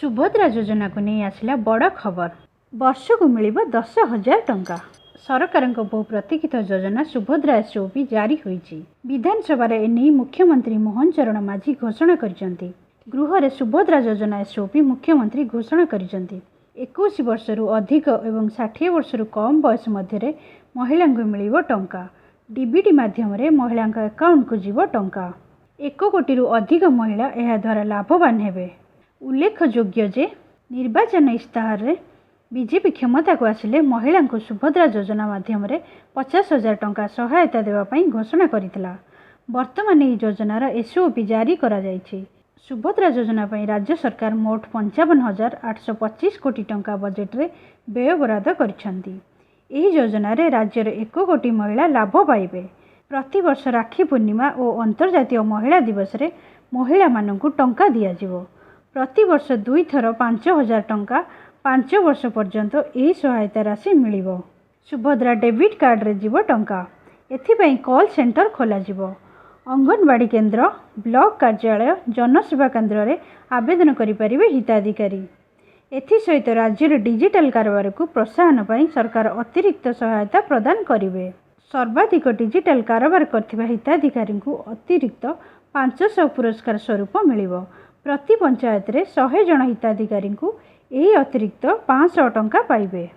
सुभद्रा योजना को नहीं आसला बड़ खबर। वर्ष को मिल 10,000 टंका। सरकार बहु प्रतीक्षित योजना सुभद्रा एसओपी जारी होईची। विधानसभा एने मुख्यमंत्री मोहन चरण माझी घोषणा करिसेंती। गृह रे सुभद्रा योजना एसओपी मुख्यमंत्री घोषणा करिसेंती। 21 वर्ष रु अधिक एवं 60 वर्ष रु कम बयस मध्य महिला को मिल टंका। डीबीटी माध्यम रे महिला अकाउंट को जीव टंका। 1 कोटी रु अधिक महिला यह द्वारा लाभवान हेबे। उल्लेखयोग्य जे निर्वाचन इस्ताहार रे बीजेपी क्षमता को आसिले महिला को सुभद्रा योजना माध्यम रे 50,000 टंका सहायता देवाई घोषणा करथिला। वर्तमान यह योजनार एसओपी जारी करा जायछि। सुभद्रा योजना पर राज्य सरकार मोट 55,825 कोटी टंका बजेट रे व्यय बराद करिसेंती। एही योजना रे राज्य रे 1 कोटी महिला लाभ पाइबे। प्रति वर्ष राखी पूर्णिमा और अंतर्जातीय महिला दिवस रे महिला मानकु टंका दिया जिवो। प्रति वर्ष 2 थर 5,000 टंका 5 वर्ष पर्यंत यही सहायता राशि मिलिबो। सुभद्रा डेबिट कार्ड रे जीव टंका। एथिपाई कॉल सेंटर खोला जिवो। अंगनवाड़ी केन्द्र, ब्लॉक कार्यालय, जनसेवा केन्द्र रे आवेदन करि परिबे हिताधिकारी। एथि सहित राज्य रे डिजिटल कारोबार को प्रोत्साहन पई सरकार अतिरिक्त सहायता प्रदान करिवे। सर्वाधिक डिजिटल कारोबार करथिबा हिताधिकारी को अतिरिक्त 500 पुरस्कार स्वरूप मिलिबो। प्रति पंचायत रे 100 जन हिताधिकारी को यही अतिरिक्त 500 टंका पाइबे।